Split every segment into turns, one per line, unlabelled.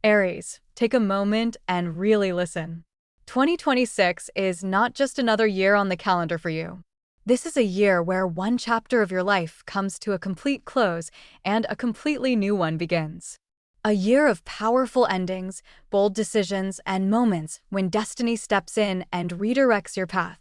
Aries, take a moment and really listen. 2026 is not just another year on the calendar for you. This is a year where one chapter of your life comes to a complete close and a completely new one begins. A year of powerful endings, bold decisions, and moments when destiny steps in and redirects your path.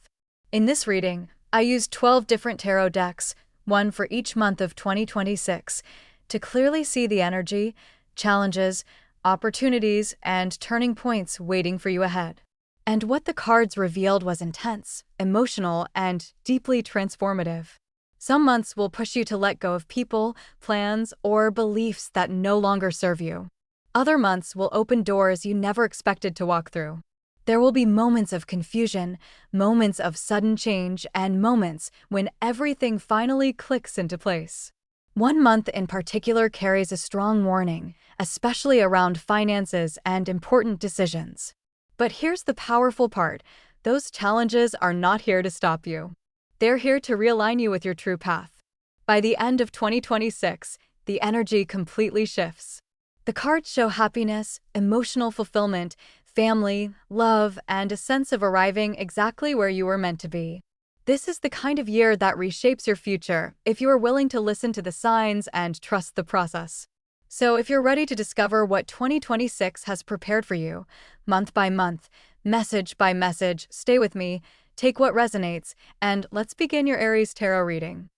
In this reading, I used 12 different tarot decks, one for each month of 2026, to clearly see the energy, challenges, opportunities, and turning points waiting for you ahead. And what the cards revealed was intense, emotional, and deeply transformative. Some months will push you to let go of people, plans, or beliefs that no longer serve you. Other months will open doors you never expected to walk through. There will be moments of confusion, moments of sudden change, and moments when everything finally clicks into place. One month in particular carries a strong warning, especially around finances and important decisions. But here's the powerful part: those challenges are not here to stop you. They're here to realign you with your true path. By the end of 2026, the energy completely shifts. The cards show happiness, emotional fulfillment, family, love, and a sense of arriving exactly where you were meant to be. This is the kind of year that reshapes your future if you are willing to listen to the signs and trust the process. So if you're ready to discover what 2026 has prepared for you, month by month, message by message, stay with me, take what resonates, and let's begin your Aries tarot reading.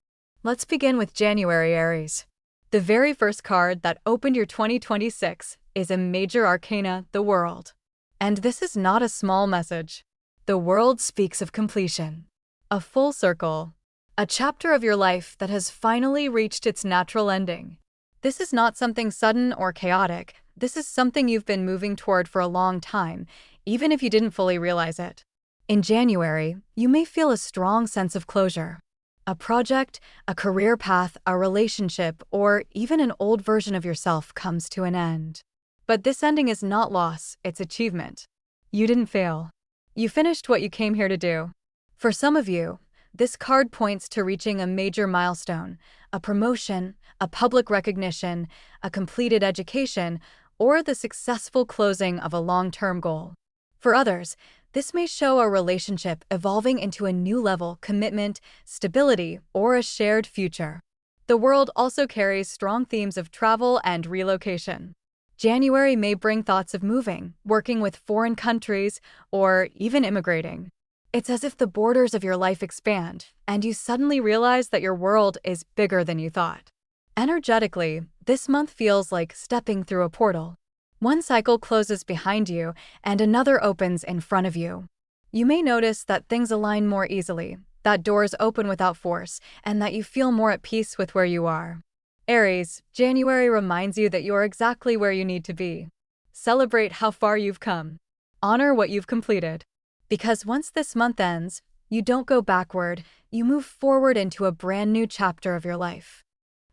Let's begin with January, Aries. The very first card that opened your 2026 is a major arcana, the World. And this is not a small message. The World speaks of completion. A full circle. A chapter of your life that has finally reached its natural ending. This is not something sudden or chaotic. This is something you've been moving toward for a long time, even if you didn't fully realize it. In January, you may feel a strong sense of closure. A project, a career path, a relationship, or even an old version of yourself comes to an end. But this ending is not loss, it's achievement. You didn't fail. You finished what you came here to do. For some of you, this card points to reaching a major milestone, a promotion, a public recognition, a completed education, or the successful closing of a long-term goal. For others, this may show a relationship evolving into a new level, commitment, stability, or a shared future. The World also carries strong themes of travel and relocation. January may bring thoughts of moving, working with foreign countries, or even immigrating. It's as if the borders of your life expand, and you suddenly realize that your world is bigger than you thought. Energetically, this month feels like stepping through a portal. One cycle closes behind you, and another opens in front of you. You may notice that things align more easily, that doors open without force, and that you feel more at peace with where you are. Aries, January reminds you that you're exactly where you need to be. Celebrate how far you've come. Honor what you've completed. Because once this month ends, you don't go backward, you move forward into a brand new chapter of your life.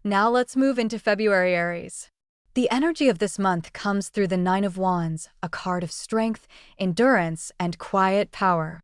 Now let's move into February, Aries. The energy of this month comes through the Nine of Wands, a card of strength, endurance, and quiet power.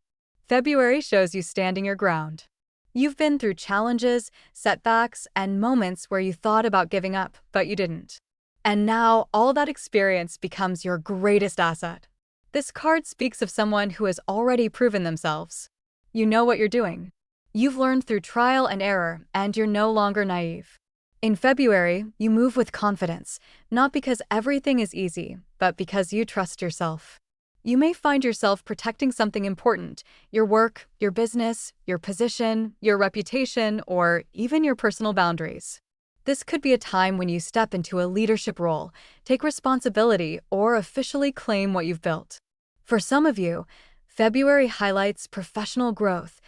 February shows you standing your ground. You've been through challenges, setbacks, and moments where you thought about giving up, but you didn't. And now all that experience becomes your greatest asset. This card speaks of someone who has already proven themselves. You know what you're doing. You've learned through trial and error, and you're no longer naive. In February, you move with confidence, not because everything is easy, but because you trust yourself. You may find yourself protecting something important: your work, your business, your position, your reputation, or even your personal boundaries. This could be a time when you step into a leadership role, take responsibility, or officially claim what you've built. For some of you, February highlights professional growth,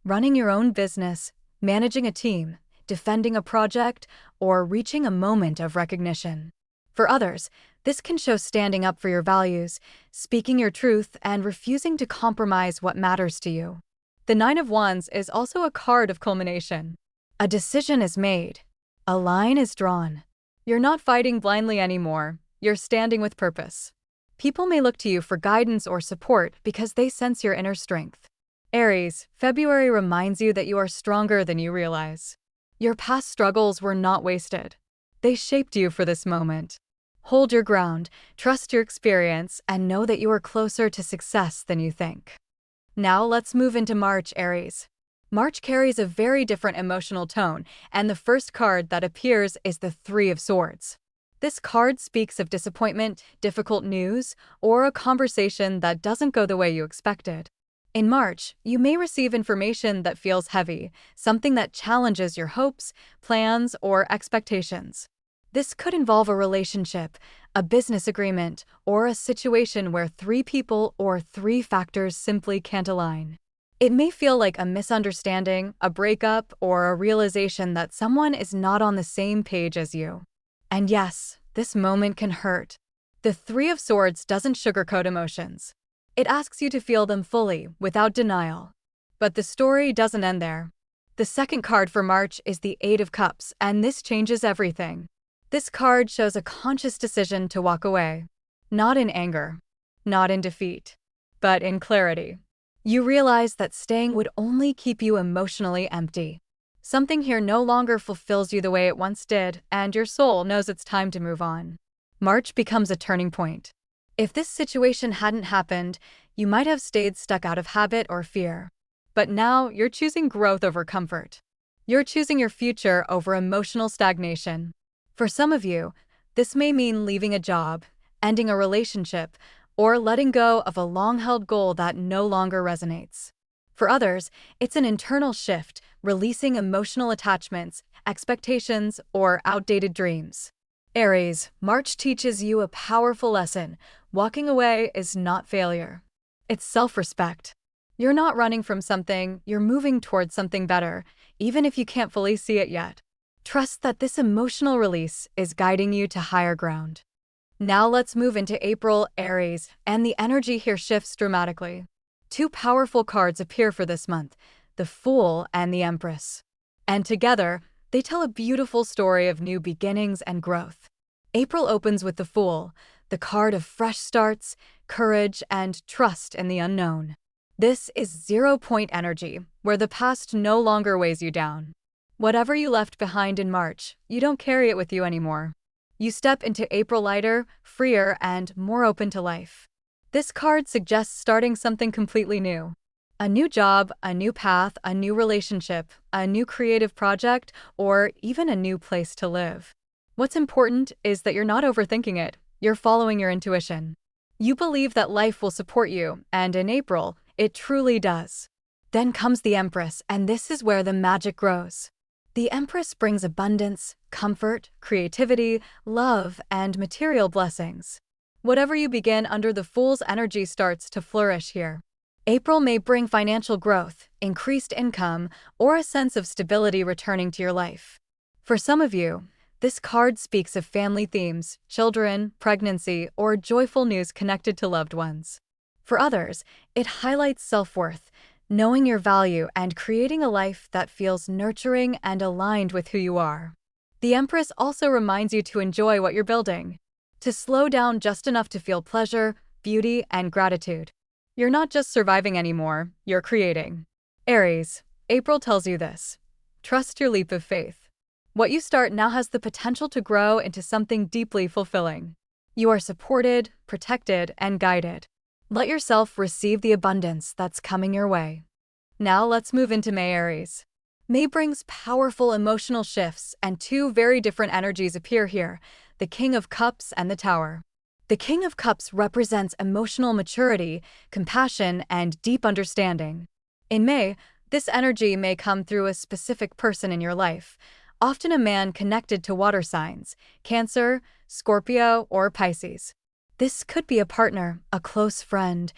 running your own business, managing a team, defending a project, or reaching a moment of recognition. For others, this can show standing up for your values, speaking your truth, and refusing to compromise what matters to you. The Nine of Wands is also a card of culmination. A decision is made. A line is drawn. You're not fighting blindly anymore. You're standing with purpose. People may look to you for guidance or support because they sense your inner strength. Aries, February reminds you that you are stronger than you realize. Your past struggles were not wasted. They shaped you for this moment. Hold your ground, trust your experience, and know that you are closer to success than you think. Now let's move into March, Aries. March carries a very different emotional tone, and the first card that appears is the Three of Swords. This card speaks of disappointment, difficult news, or a conversation that doesn't go the way you expected. In March, you may receive information that feels heavy, something that challenges your hopes, plans, or expectations. This could involve a relationship, a business agreement, or a situation where three people or three factors simply can't align. It may feel like a misunderstanding, a breakup, or a realization that someone is not on the same page as you. And yes, this moment can hurt. The Three of Swords doesn't sugarcoat emotions. It asks you to feel them fully, without denial. But the story doesn't end there. The second card for March is the Eight of Cups, and this changes everything. This card shows a conscious decision to walk away. Not in anger, not in defeat, but in clarity. You realize that staying would only keep you emotionally empty. Something here no longer fulfills you the way it once did, and your soul knows it's time to move on. March becomes a turning point. If this situation hadn't happened, you might have stayed stuck out of habit or fear. But now you're choosing growth over comfort. You're choosing your future over emotional stagnation. For some of you, this may mean leaving a job, ending a relationship, or letting go of a long-held goal that no longer resonates. For others, it's an internal shift, releasing emotional attachments, expectations, or outdated dreams. Aries, March teaches you a powerful lesson. Walking away is not failure. It's self-respect. You're not running from something, you're moving towards something better, even if you can't fully see it yet. Trust that this emotional release is guiding you to higher ground. Now let's move into April, Aries, and the energy here shifts dramatically. Two powerful cards appear for this month, the Fool and the Empress. And together, they tell a beautiful story of new beginnings and growth. April opens with the Fool, the card of fresh starts, courage, and trust in the unknown. This is 0-point energy, where the past no longer weighs you down. Whatever you left behind in March, you don't carry it with you anymore. You step into April lighter, freer, and more open to life. This card suggests starting something completely new. A new job, a new path, a new relationship, a new creative project, or even a new place to live. What's important is that you're not overthinking it, you're following your intuition. You believe that life will support you, and in April, it truly does. Then comes the Empress, and this is where the magic grows. The Empress brings abundance, comfort, creativity, love, and material blessings. Whatever you begin under the Fool's energy starts to flourish here. April may bring financial growth, increased income, or a sense of stability returning to your life. For some of you, this card speaks of family themes, children, pregnancy, or joyful news connected to loved ones. For others, it highlights self-worth, knowing your value and creating a life that feels nurturing and aligned with who you are. The Empress also reminds you to enjoy what you're building, to slow down just enough to feel pleasure, beauty, and gratitude. You're not just surviving anymore, you're creating. Aries, April tells you this. Trust your leap of faith. What you start now has the potential to grow into something deeply fulfilling. You are supported, protected, and guided. Let yourself receive the abundance that's coming your way. Now let's move into May, Aries. May brings powerful emotional shifts, and two very different energies appear here, the King of Cups and the Tower. The King of Cups represents emotional maturity, compassion, and deep understanding. In May, this energy may come through a specific person in your life, often a man connected to water signs, Cancer, Scorpio, or Pisces. This could be a partner, a close friend,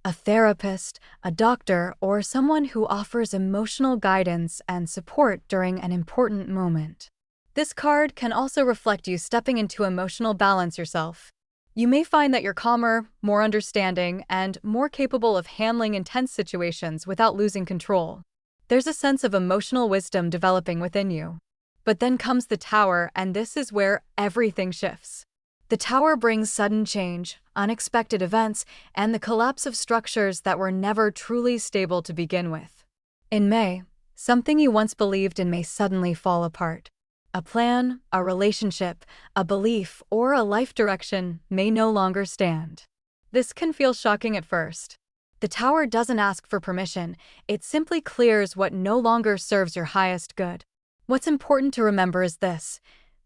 a therapist, a doctor, or someone who offers emotional guidance and support during an important moment. This card can also reflect you stepping into emotional balance yourself. You may find that you're calmer, more understanding, and more capable of handling intense situations without losing control. There's a sense of emotional wisdom developing within you. But then comes the Tower, and this is where everything shifts. The Tower brings sudden change, unexpected events, and the collapse of structures that were never truly stable to begin with. In May, something you once believed in may suddenly fall apart. A plan, a relationship, a belief, or a life direction may no longer stand. This can feel shocking at first. The Tower doesn't ask for permission, it simply clears what no longer serves your highest good. What's important to remember is this: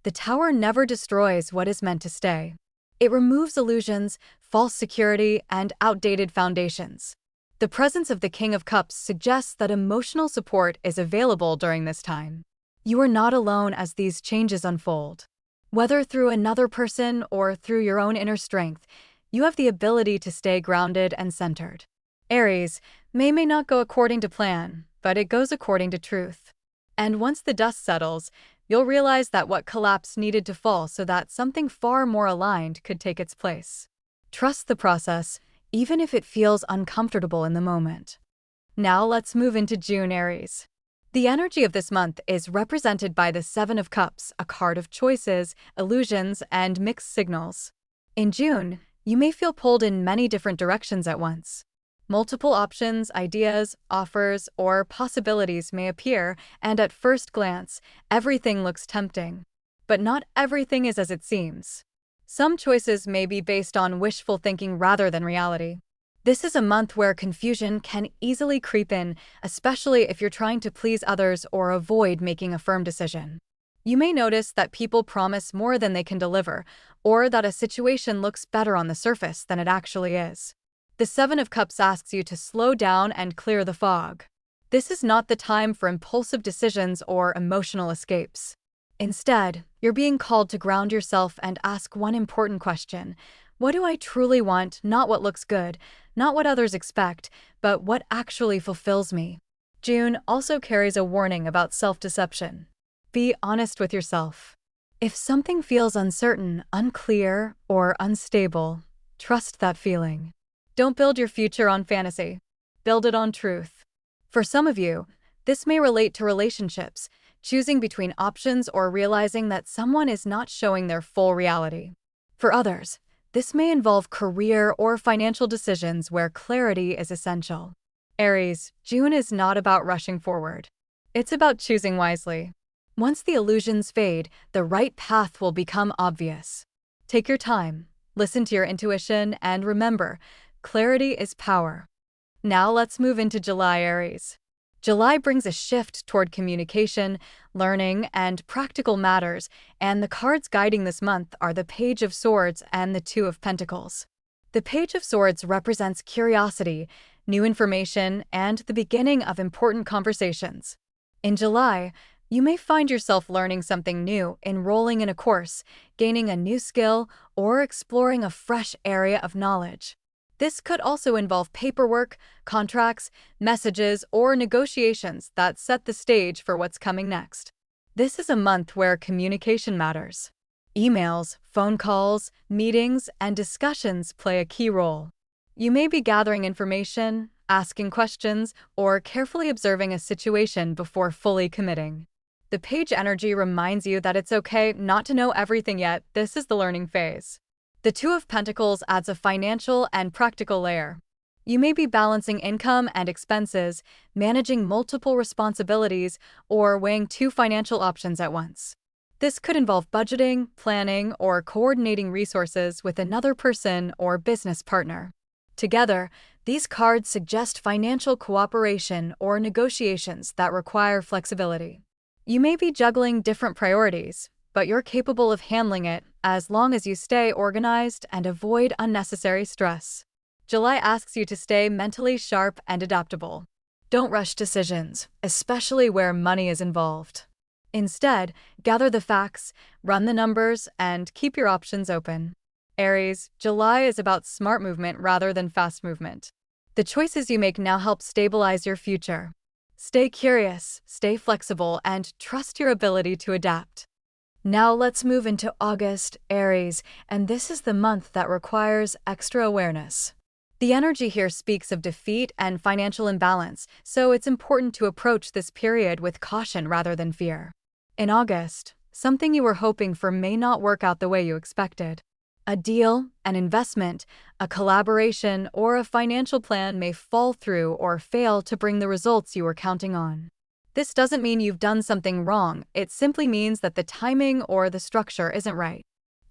the Tower never destroys what is meant to stay. It removes illusions, false security, and outdated foundations. The presence of the King of Cups suggests that emotional support is available during this time. You are not alone as these changes unfold. Whether through another person or through your own inner strength, you have the ability to stay grounded and centered. Aries, may not go according to plan, but it goes according to truth. And once the dust settles, you'll realize that what collapsed needed to fall so that something far more aligned could take its place. Trust the process, even if it feels uncomfortable in the moment. Now let's move into June, Aries. The energy of this month is represented by the Seven of Cups, a card of choices, illusions, and mixed signals. In June, you may feel pulled in many different directions at once. Multiple options, ideas, offers, or possibilities may appear, and at first glance, everything looks tempting. But not everything is as it seems. Some choices may be based on wishful thinking rather than reality. This is a month where confusion can easily creep in, especially if you're trying to please others or avoid making a firm decision. You may notice that people promise more than they can deliver, or that a situation looks better on the surface than it actually is. The Seven of Cups asks you to slow down and clear the fog. This is not the time for impulsive decisions or emotional escapes. Instead, you're being called to ground yourself and ask one important question: what do I truly want? Not what looks good, not what others expect, but what actually fulfills me. June also carries a warning about self-deception. Be honest with yourself. If something feels uncertain, unclear, or unstable, trust that feeling. Don't build your future on fantasy. Build it on truth. For some of you, this may relate to relationships, choosing between options or realizing that someone is not showing their full reality. For others, this may involve career or financial decisions where clarity is essential. Aries, June is not about rushing forward. It's about choosing wisely. Once the illusions fade, the right path will become obvious. Take your time, listen to your intuition, and remember, clarity is power. Now let's move into July, Aries. July brings a shift toward communication, learning, and practical matters, and the cards guiding this month are the Page of Swords and the Two of Pentacles. The Page of Swords represents curiosity, new information, and the beginning of important conversations. In July, you may find yourself learning something new, enrolling in a course, gaining a new skill, or exploring a fresh area of knowledge. This could also involve paperwork, contracts, messages, or negotiations that set the stage for what's coming next. This is a month where communication matters. Emails, phone calls, meetings, and discussions play a key role. You may be gathering information, asking questions, or carefully observing a situation before fully committing. The Page energy reminds you that it's okay not to know everything yet. This is the learning phase. The Two of Pentacles adds a financial and practical layer. You may be balancing income and expenses, managing multiple responsibilities, or weighing two financial options at once. This could involve budgeting, planning, or coordinating resources with another person or business partner. Together, these cards suggest financial cooperation or negotiations that require flexibility. You may be juggling different priorities, but you're capable of handling it as long as you stay organized and avoid unnecessary stress. July asks you to stay mentally sharp and adaptable. Don't rush decisions, especially where money is involved. Instead, gather the facts, run the numbers, and keep your options open. Aries, July is about smart movement rather than fast movement. The choices you make now help stabilize your future. Stay curious, stay flexible, and trust your ability to adapt. Now let's move into August, Aries, and this is the month that requires extra awareness. The energy here speaks of defeat and financial imbalance, so it's important to approach this period with caution rather than fear. In August, something you were hoping for may not work out the way you expected. A deal, an investment, a collaboration, or a financial plan may fall through or fail to bring the results you were counting on. This doesn't mean you've done something wrong, it simply means that the timing or the structure isn't right.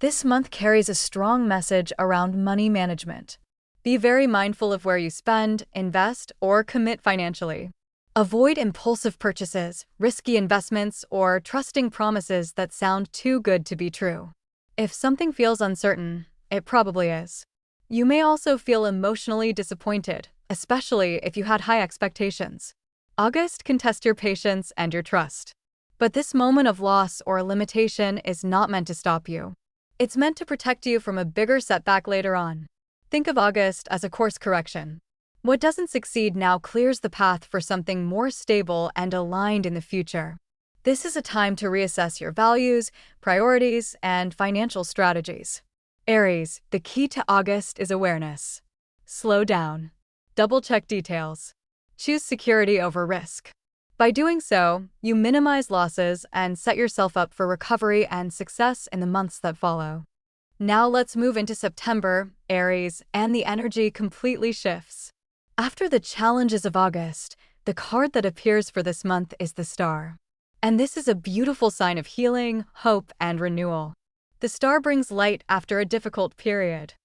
This month carries a strong message around money management. Be very mindful of where you spend, invest, or commit financially. Avoid impulsive purchases, risky investments, or trusting promises that sound too good to be true. If something feels uncertain, it probably is. You may also feel emotionally disappointed, especially if you had high expectations. August can test your patience and your trust. But this moment of loss or limitation is not meant to stop you. It's meant to protect you from a bigger setback later on. Think of August as a course correction. What doesn't succeed now clears the path for something more stable and aligned in the future. This is a time to reassess your values, priorities, and financial strategies. Aries, the key to August is awareness. Slow down. Double-check details. Choose security over risk. By doing so, you minimize losses and set yourself up for recovery and success in the months that follow. Now let's move into September, Aries, and the energy completely shifts. After the challenges of August, the card that appears for this month is the Star. And this is a beautiful sign of healing, hope, and renewal. The Star brings light after a difficult period.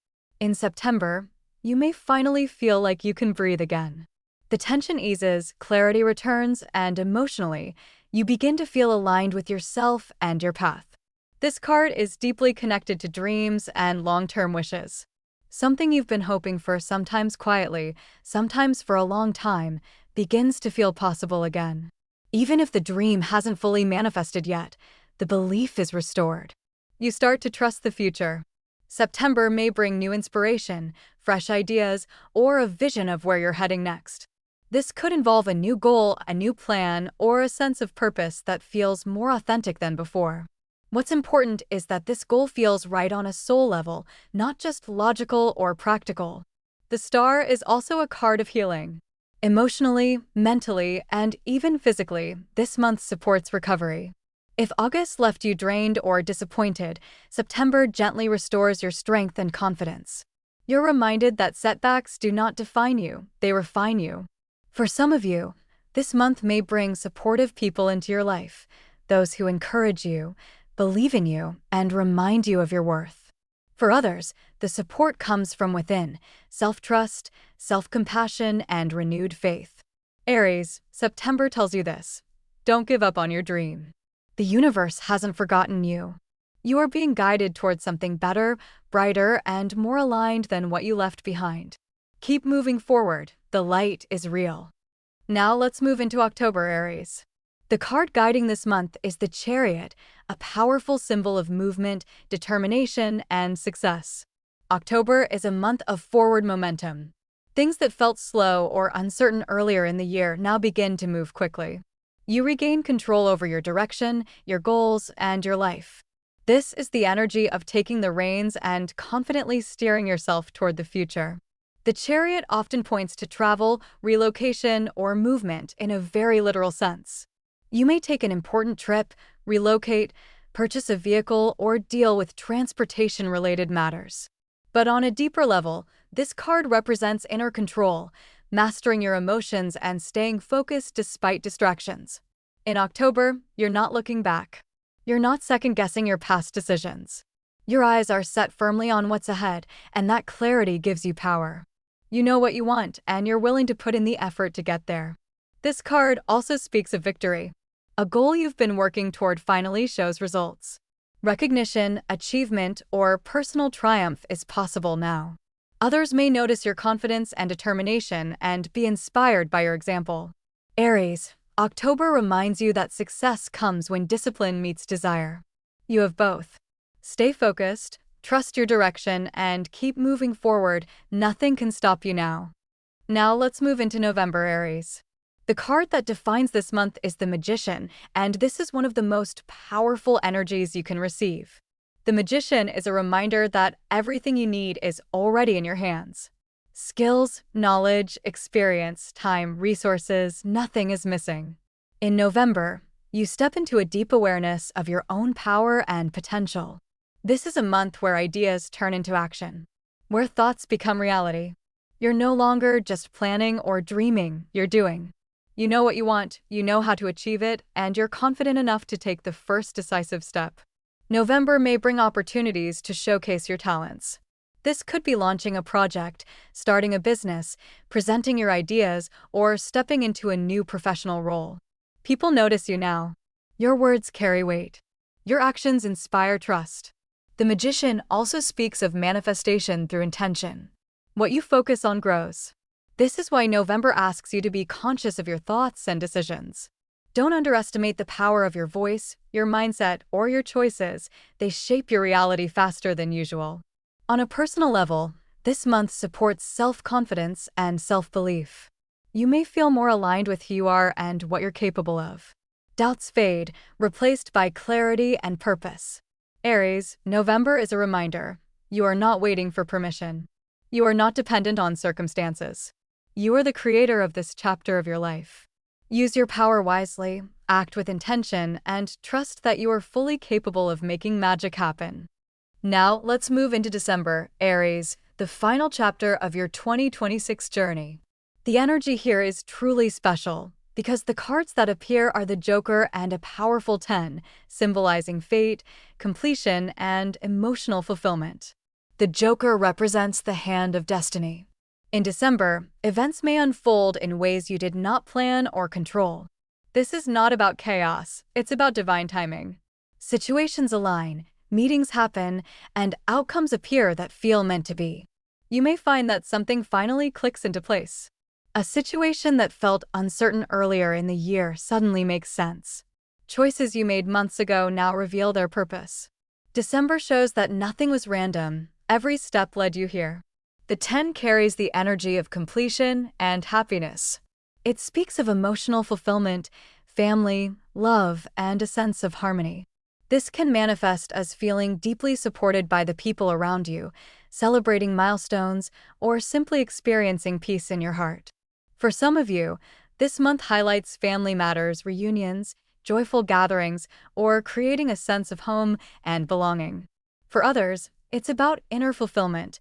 In September, you may finally feel like you can breathe again. The tension eases, clarity returns, and emotionally, you begin to feel aligned with yourself and your path. This card is deeply connected to dreams and long-term wishes. Something you've been hoping for, sometimes quietly, sometimes for a long time, begins to feel possible again. Even if the dream hasn't fully manifested yet, the belief is restored. You start to trust the future. September may bring new inspiration, fresh ideas, or a vision of where you're heading next. This could involve a new goal, a new plan, or a sense of purpose that feels more authentic than before. What's important is that this goal feels right on a soul level, not just logical or practical. The Star is also a card of healing. Emotionally, mentally, and even physically, this month supports recovery. If August left you drained or disappointed, September gently restores your strength and confidence. You're reminded that setbacks do not define you, they refine you. For some of you, this month may bring supportive people into your life, those who encourage you, believe in you, and remind you of your worth. For others, the support comes from within: self-trust, self-compassion, and renewed faith. Aries, September tells you this: don't give up on your dream. The universe hasn't forgotten you. You are being guided towards something better, brighter, and more aligned than what you left behind. Keep moving forward, the light is real. Now let's move into October, Aries. The card guiding this month is the Chariot, a powerful symbol of movement, determination, and success. October is a month of forward momentum. Things that felt slow or uncertain earlier in the year now begin to move quickly. You regain control over your direction, your goals, and your life. This is the energy of taking the reins and confidently steering yourself toward the future. The Chariot often points to travel, relocation, or movement in a very literal sense. You may take an important trip, relocate, purchase a vehicle, or deal with transportation-related matters. But on a deeper level, this card represents inner control, mastering your emotions and staying focused despite distractions. In October, you're not looking back. You're not second-guessing your past decisions. Your eyes are set firmly on what's ahead, and that clarity gives you power. You know what you want, and you're willing to put in the effort to get there. This card also speaks of victory. A goal you've been working toward finally shows results. Recognition, achievement, or personal triumph is possible now. Others may notice your confidence and determination and be inspired by your example. Aries, October reminds you that success comes when discipline meets desire. You have both. Stay focused, trust your direction, and keep moving forward. Nothing can stop you now. Now let's move into November, Aries. The card that defines this month is the Magician, and this is one of the most powerful energies you can receive. The Magician is a reminder that everything you need is already in your hands. Skills, knowledge, experience, time, resources, nothing is missing. In November, you step into a deep awareness of your own power and potential. This is a month where ideas turn into action, where thoughts become reality. You're no longer just planning or dreaming, you're doing. You know what you want, you know how to achieve it, and you're confident enough to take the first decisive step. November may bring opportunities to showcase your talents. This could be launching a project, starting a business, presenting your ideas, or stepping into a new professional role. People notice you now. Your words carry weight. Your actions inspire trust. The Magician also speaks of manifestation through intention. What you focus on grows. This is why November asks you to be conscious of your thoughts and decisions. Don't underestimate the power of your voice, your mindset, or your choices. They shape your reality faster than usual. On a personal level, this month supports self-confidence and self-belief. You may feel more aligned with who you are and what you're capable of. Doubts fade, replaced by clarity and purpose. Aries, November is a reminder. You are not waiting for permission. You are not dependent on circumstances. You are the creator of this chapter of your life. Use your power wisely, act with intention, and trust that you are fully capable of making magic happen. Now, let's move into December, Aries, the final chapter of your 2026 journey. The energy here is truly special, because the cards that appear are the Joker and a powerful 10, symbolizing fate, completion, and emotional fulfillment. The Joker represents the hand of destiny. In December, events may unfold in ways you did not plan or control. This is not about chaos, it's about divine timing. Situations align, meetings happen, and outcomes appear that feel meant to be. You may find that something finally clicks into place. A situation that felt uncertain earlier in the year suddenly makes sense. Choices you made months ago now reveal their purpose. December shows that nothing was random, every step led you here. The 10 carries the energy of completion and happiness. It speaks of emotional fulfillment, family, love, and a sense of harmony. This can manifest as feeling deeply supported by the people around you, celebrating milestones, or simply experiencing peace in your heart. For some of you, this month highlights family matters, reunions, joyful gatherings, or creating a sense of home and belonging. For others, it's about inner fulfillment,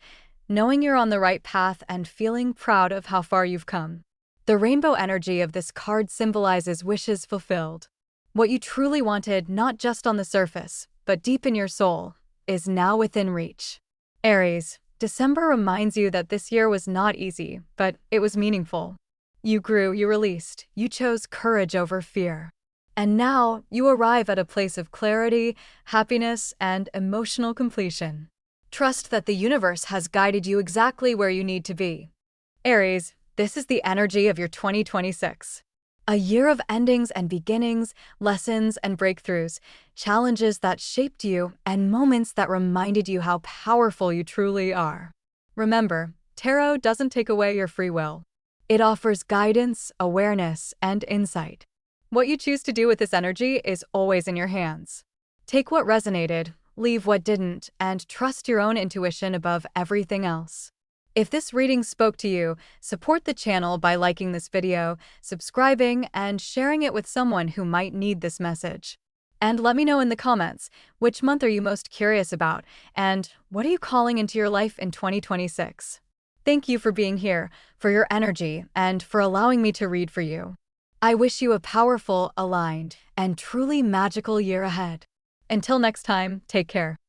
knowing you're on the right path and feeling proud of how far you've come. The rainbow energy of this card symbolizes wishes fulfilled. What you truly wanted, not just on the surface, but deep in your soul, is now within reach. Aries, December reminds you that this year was not easy, but it was meaningful. You grew, you released, you chose courage over fear. And now, you arrive at a place of clarity, happiness, and emotional completion. Trust that the universe has guided you exactly where you need to be. Aries, this is the energy of your 2026. A year of endings and beginnings, lessons and breakthroughs, challenges that shaped you, and moments that reminded you how powerful you truly are. Remember, tarot doesn't take away your free will. It offers guidance, awareness, and insight. What you choose to do with this energy is always in your hands. Take what resonated, leave what didn't, and trust your own intuition above everything else. If this reading spoke to you, support the channel by liking this video, subscribing, and sharing it with someone who might need this message. And let me know in the comments, which month are you most curious about, and what are you calling into your life in 2026? Thank you for being here, for your energy, and for allowing me to read for you. I wish you a powerful, aligned, and truly magical year ahead. Until next time, take care.